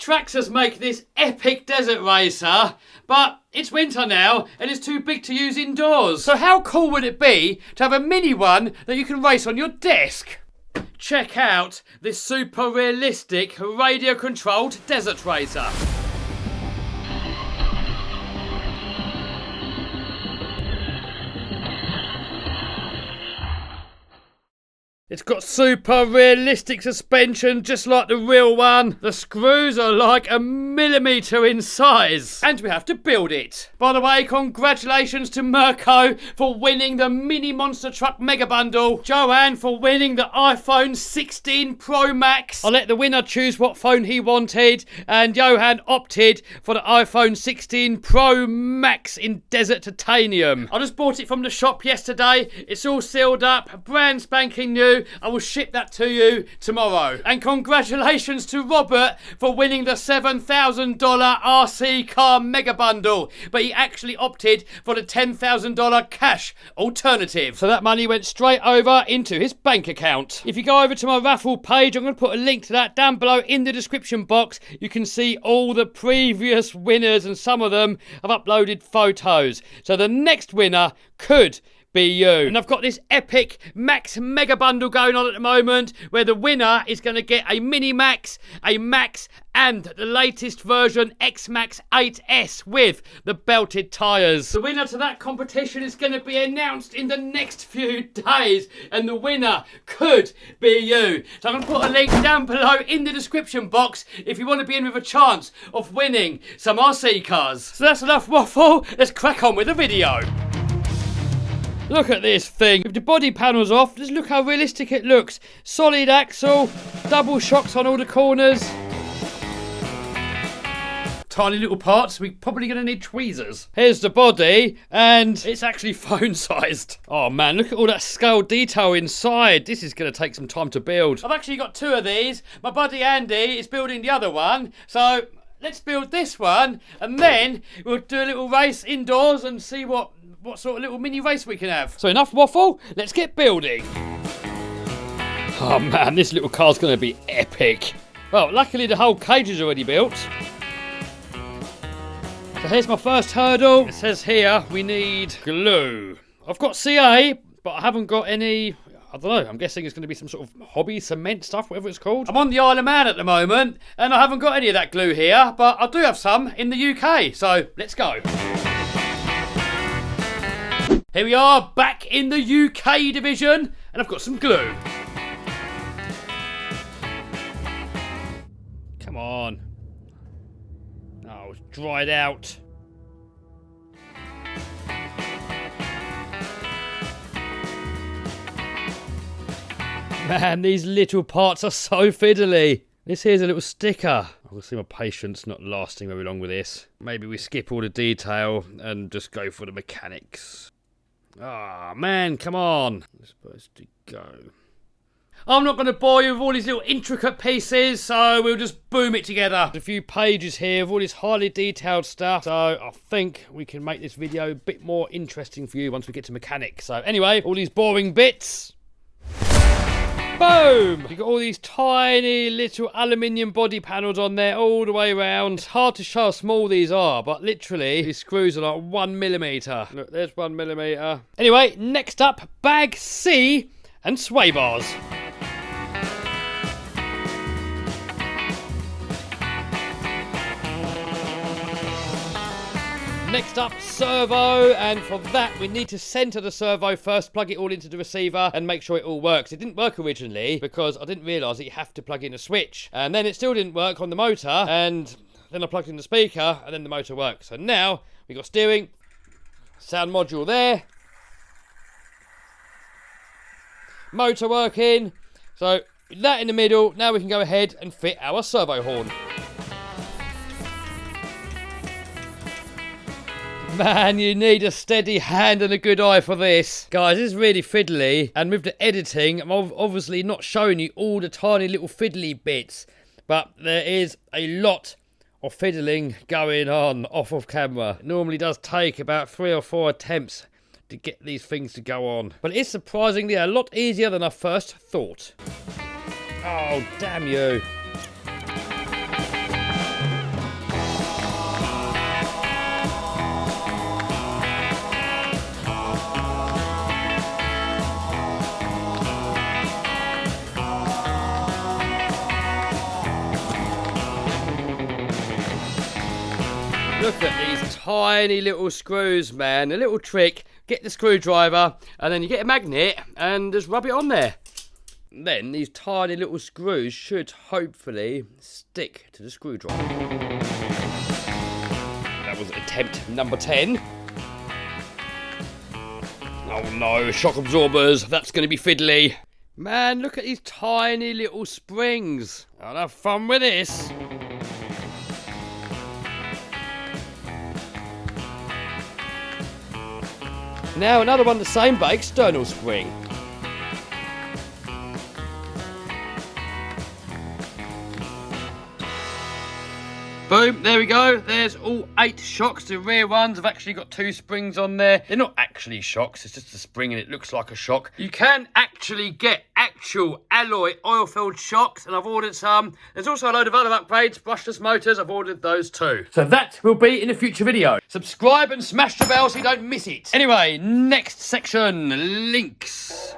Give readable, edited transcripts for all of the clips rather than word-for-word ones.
Traxxas make this epic desert racer, but it's winter now and it's too big to use indoors. So how cool would it be to have a mini one that you can race on your desk? Check out this super realistic radio controlled desert racer. It's got super realistic suspension, just like the real one. The screws are like a millimetre in size. And we have to build it. By the way, congratulations to Mirko for winning the Mini Monster Truck Mega Bundle. Joanne for winning the iPhone 16 Pro Max. I'll let the winner choose what phone he wanted. And Johan opted for the iPhone 16 Pro Max in Desert Titanium. I just bought it from the shop yesterday. It's all sealed up, brand spanking new. I will ship that to you tomorrow. And congratulations to Robert for winning the $7,000 RC car mega bundle. But he actually opted for the $10,000 cash alternative. So that money went straight over into his bank account. If you go over to my raffle page, I'm going to put a link to that down below in the description box. You can see all the previous winners and some of them have uploaded photos. So the next winner could be you. And I've got this epic Max Mega Bundle going on at the moment where the winner is going to get a Mini Max, a Max and the latest version X-Max 8S with the belted tyres. The winner to that competition is going to be announced in the next few days and the winner could be you. So I'm going to put a link down below in the description box if you want to be in with a chance of winning some RC cars. So that's enough waffle, let's crack on with the video. Look at this thing. With the body panels off, just look how realistic it looks. Solid axle, double shocks on all the corners. Tiny little parts, we're probably going to need tweezers. Here's the body, and it's actually phone sized. Oh man, look at all that scale detail inside. This is going to take some time to build. I've actually got two of these. My buddy Andy is building the other one, so let's build this one, and then we'll do a little race indoors and see what sort of little mini race we can have. So enough waffle, let's get building. Oh man, this little car's going to be epic. Well, luckily the whole cage is already built. So here's my first hurdle. It says here we need glue. I've got CA, but I haven't got any, I don't know, I'm guessing it's going to be some sort of hobby cement stuff, whatever it's called. I'm on the Isle of Man at the moment, and I haven't got any of that glue here, but I do have some in the UK, so let's go. Here we are, back in the UK division, and I've got some glue. Come on. Oh, it's dried out. Man, these little parts are so fiddly. This here's a little sticker. I can see my patience not lasting very long with this. Maybe we skip all the detail and just go for the mechanics. Ah, man, come on. It's supposed to go. I'm not going to bore you with all these little intricate pieces, so we'll just boom it together. There's a few pages here of all this highly detailed stuff, so I think we can make this video a bit more interesting for you once we get to mechanics. So anyway, all these boring bits. Boom! You've got all these tiny little aluminium body panels on there all the way around. It's hard to show how small these are, but literally these screws are like 1 millimetre. Look, there's 1 millimetre. Anyway, next up, bag C and sway bars. Next up, servo, and for that we need to centre the servo first, plug it all into the receiver and make sure it all works. It didn't work originally because I didn't realise that you have to plug in a switch, and then it still didn't work on the motor, and then I plugged in the speaker and then the motor worked. So now we've got steering, sound module there, motor working, so that in the middle. Now we can go ahead and fit our servo horn. Man, you need a steady hand and a good eye for this. Guys, this is really fiddly, and with the editing, I'm obviously not showing you all the tiny little fiddly bits, but there is a lot of fiddling going on off of camera. It normally does take about 3 or 4 attempts to get these things to go on, but it is surprisingly a lot easier than I first thought. Oh, damn you. Look at these tiny little screws, man. A little trick. Get the screwdriver and then you get a magnet and just rub it on there. Then these tiny little screws should hopefully stick to the screwdriver. That was attempt number 10. Oh no, shock absorbers. That's going to be fiddly. Man, look at these tiny little springs. I'll have fun with this. Now another one the same, but external spring. Boom, there we go. There's all 8 shocks. The rear ones have actually got 2 springs on there. They're not actually shocks, it's just a spring and it looks like a shock. You can actually get actual alloy oil-filled shocks, and I've ordered some. There's also a load of other upgrades, brushless motors, I've ordered those too. So that will be in a future video. Subscribe and smash the bell so you don't miss it. Anyway, next section, links.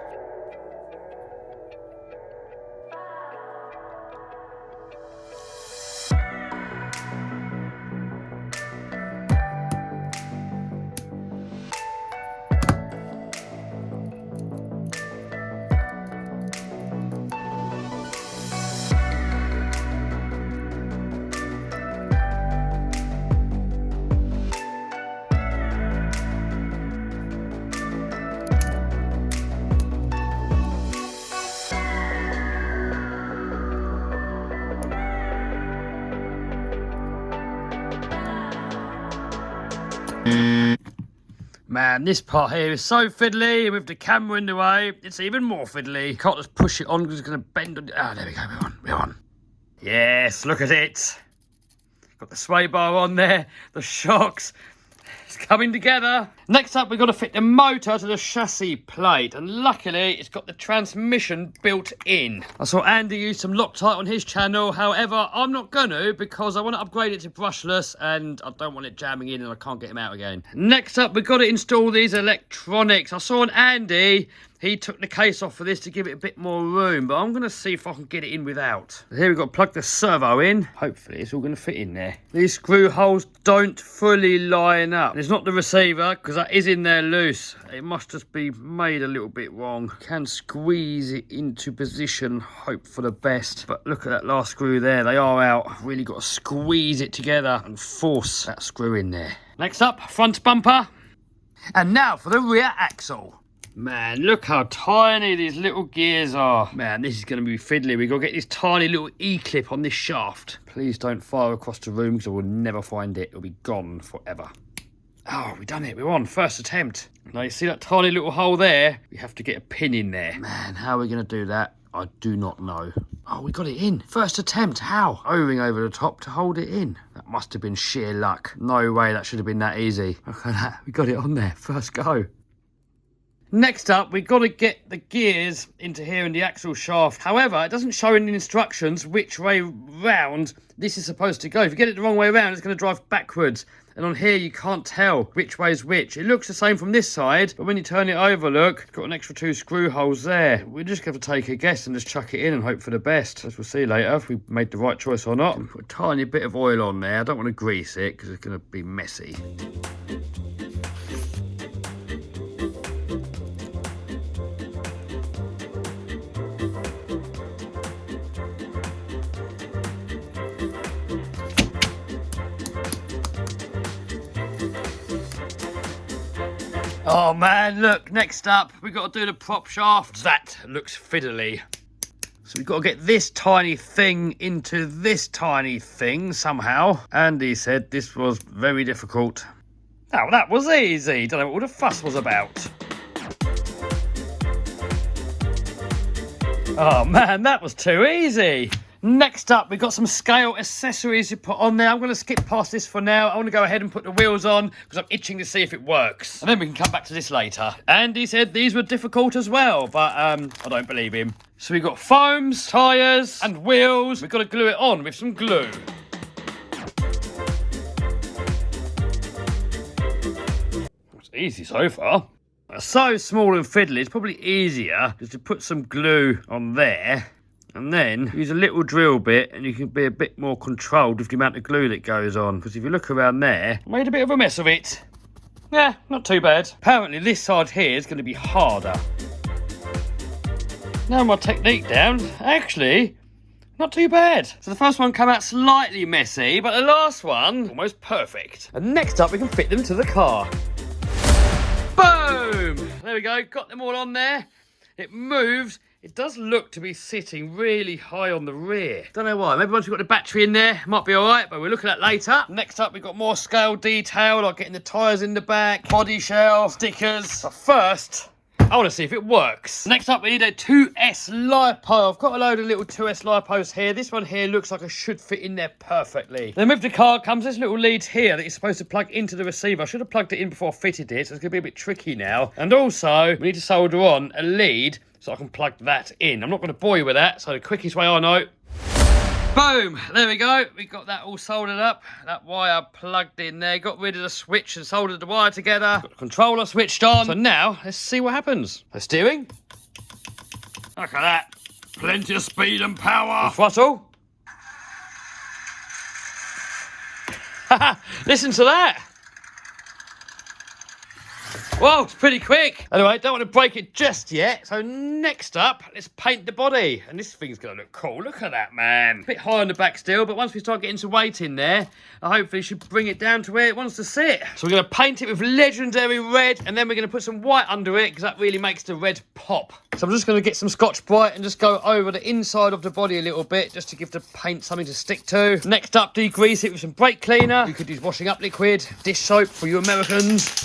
Man, this part here is so fiddly, and with the camera in the way, it's even more fiddly. Can't just push it on because it's going to bend on... Ah, there we go, we're on. Yes, look at it. Got the sway bar on there, the shocks. It's coming together. Next up, we've got to fit the motor to the chassis plate, and luckily, it's got the transmission built in. I saw Andy use some Loctite on his channel. However, I'm not going to because I want to upgrade it to brushless, and I don't want it jamming in and I can't get him out again. Next up, we've got to install these electronics. I saw an Andy... He took the case off for this to give it a bit more room, but I'm going to see if I can get it in without. Here we've got to plug the servo in. Hopefully it's all going to fit in there. These screw holes don't fully line up. And it's not the receiver, because that is in there loose. It must just be made a little bit wrong. You can squeeze it into position, hope for the best. But look at that last screw there. They are out. I've really got to squeeze it together and force that screw in there. Next up, front bumper. And now for the rear axle. Man, look how tiny these little gears are. Man, this is going to be fiddly. We've got to get this tiny little E-clip on this shaft. Please don't fire across the room because I will never find it. It'll be gone forever. Oh, we've done it. We're on. First attempt. Now, you see that tiny little hole there? We have to get a pin in there. Man, how are we going to do that? I do not know. Oh, we got it in. First attempt. How? O-ring over the top to hold it in. That must have been sheer luck. No way that should have been that easy. Look at that. We got it on there. First go. Next up, we've got to get the gears into here in the axle shaft. However, it doesn't show in the instructions which way round this is supposed to go. If you get it the wrong way around, it's going to drive backwards. And on here, you can't tell which way is which. It looks the same from this side, but when you turn it over, look, it's got an extra 2 screw holes there. We're just going to take a guess and just chuck it in and hope for the best. As we'll see later if we made the right choice or not. Put a tiny bit of oil on there. I don't want to grease it because it's going to be messy. Oh man, look, next up, we've got to do the prop shaft. That looks fiddly. So we've got to get this tiny thing into this tiny thing somehow. Andy said this was very difficult. Oh, that was easy. Don't know what all the fuss was about. Oh man, that was too easy. Next up, we've got some scale accessories to put on there. I'm going to skip past this for now. I want to go ahead and put the wheels on because I'm itching to see if it works. And then we can come back to this later. Andy said these were difficult as well, but I don't believe him. So we've got foams, tyres and wheels. We've got to glue it on with some glue. It's easy so far. So small and fiddly, it's probably easier just to put some glue on there And then use a little drill bit and you can be a bit more controlled with the amount of glue that goes on. Because if you look around there, I made a bit of a mess of it. Yeah, not too bad. Apparently this side here is going to be harder. Now my technique down, actually, not too bad. So the first one came out slightly messy, but the last one, almost perfect. And next up, we can fit them to the car. Boom! There we go, got them all on there. It moves. It does look to be sitting really high on the rear. Don't know why. Maybe once we've got the battery in there, it might be all right, but we'll look at that later. Next up, we've got more scale detail, like getting the tyres in the back, body shell, stickers. But first, I want to see if it works. Next up, we need a 2S lipo. I've got a load of little 2S lipos here. This one here looks like it should fit in there perfectly. Then with the car comes this little lead here that you're supposed to plug into the receiver. I should have plugged it in before I fitted it, so it's going to be a bit tricky now. And also, we need to solder on a lead so I can plug that in. I'm not going to bore you with that, so the quickest way I know. Boom, there we go. We got that all soldered up. That wire plugged in there. Got rid of the switch and soldered the wire together. Got the controller switched on. So now, let's see what happens. The steering. Look at that. Plenty of speed and power. The throttle. Listen to that. Whoa, it's pretty quick. Anyway, don't want to break it just yet. So next up, let's paint the body. And this thing's going to look cool. Look at that, man. A bit high on the back still, but once we start getting some weight in there, I hopefully should bring it down to where it wants to sit. So we're going to paint it with legendary red, and then we're going to put some white under it, because that really makes the red pop. So I'm just going to get some Scotch Brite and just go over the inside of the body a little bit, just to give the paint something to stick to. Next up, degrease it with some brake cleaner. You could use washing up liquid, dish soap for you Americans.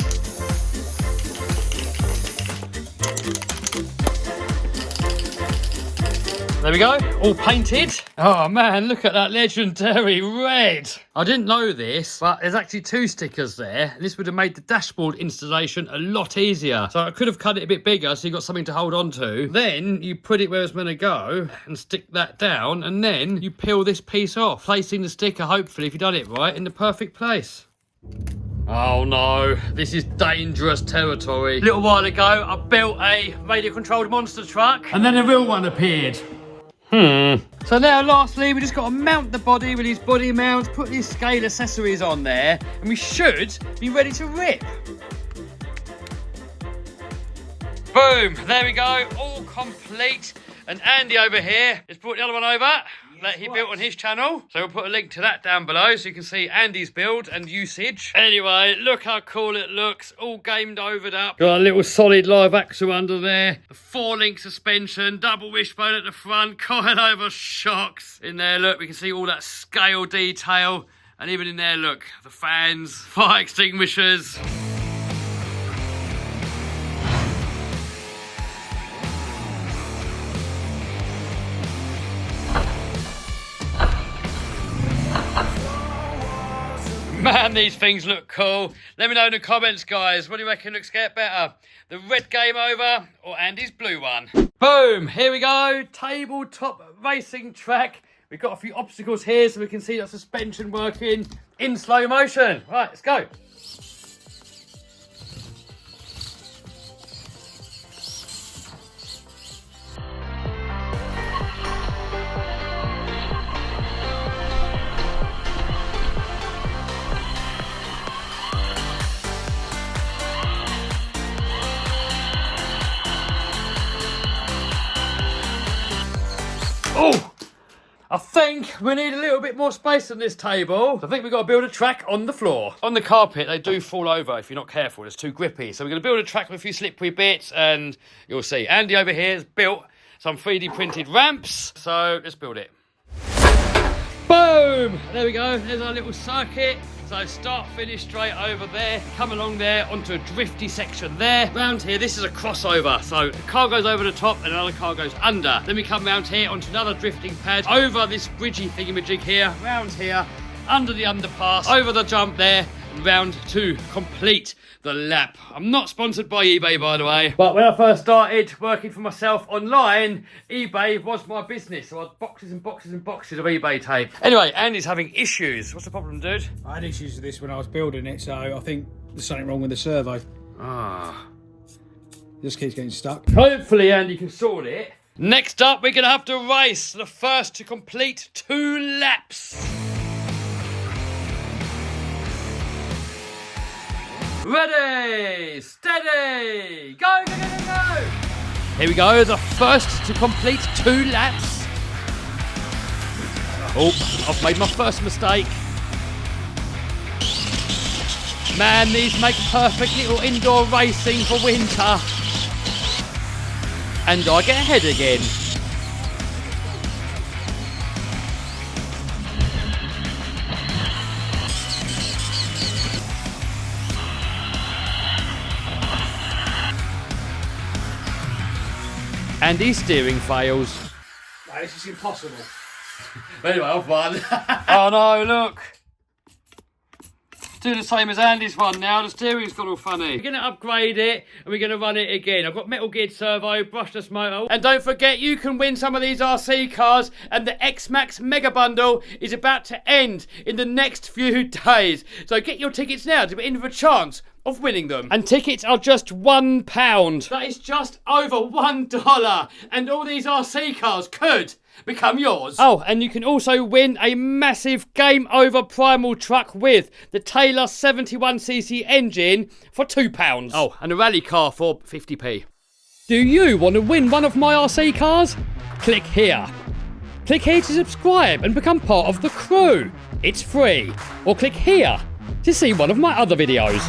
There we go, all painted. Oh man, look at that legendary red. I didn't know this, but there's actually 2 stickers there. And this would have made the dashboard installation a lot easier. So I could have cut it a bit bigger so you got something to hold on to. Then you put it where it's going to go and stick that down. And then you peel this piece off, placing the sticker, hopefully, if you've done it right, in the perfect place. Oh no, this is dangerous territory. A little while ago, I built a radio-controlled monster truck. And then a real one appeared. So now lastly, we just got to mount the body with these body mounts, put these scale accessories on there, and we should be ready to rip. Boom, there we go, all complete. And Andy over here has brought the other one over that he built on his channel. So we'll put a link to that down below so you can see Andy's build and usage. Anyway, look how cool it looks. All gamed overed up. Got a little solid live axle under there. The 4-link suspension, double wishbone at the front, coilover shocks. In there, look, we can see all that scale detail. And even in there, look, the fans, fire extinguishers. Man, these things look cool. Let me know in the comments, guys. What do you reckon looks get better? The red game over or Andy's blue one? Boom, here we go. Tabletop racing track. We've got a few obstacles here so we can see the suspension working in slow motion. Right, let's go. Oh, I think we need a little bit more space on this table. I think we've got to build a track on the floor. On the carpet, they do fall over if you're not careful. It's too grippy. So we're going to build a track with a few slippery bits and you'll see. Andy over here has built some 3D printed ramps. So let's build it. Boom! There we go. There's our little circuit. So start, finish, straight over there, come along there onto a drifty section there. Round here, this is a crossover. So the car goes over the top and another car goes under. Then we come round here onto another drifting pad, over this bridgy thingamajig here, round here, under the underpass, over the jump there, and round to complete the lap. I'm not sponsored by eBay, by the way. But when I first started working for myself online, eBay was my business. So I had boxes and boxes and boxes of eBay tape. Anyway, Andy's having issues. What's the problem, dude? I had issues with this when I was building it, so I think there's something wrong with the servo. Ah. It just keeps getting stuck. Hopefully Andy can sort it. Next up, we're going to have to race the first to complete 2 laps. Ready, steady, go, go, go, go, go. Here we go, the first to complete 2 laps. Oh, I've made my first mistake. Man, these make perfect little indoor racing for winter. And I get ahead again. And his steering fails. No, this is impossible. Anyway, I've won. Oh no, look. Do the same as Andy's one now. The steering's gone all funny. We're going to upgrade it and we're going to run it again. I've got metal geared servo, brushless motor. And don't forget, you can win some of these RC cars, and the X-Max Mega Bundle is about to end in the next few days. So get your tickets now to be in for a chance of winning them. And tickets are just £1. That is just over $1. And all these RC cars could become yours. Oh, and you can also win a massive Game Over Primal truck with the Taylor 71cc engine for £2. Oh, and a rally car for 50p. Do you want to win one of my RC cars? Click here. Click here to subscribe and become part of the crew. It's free. Or click here to see one of my other videos.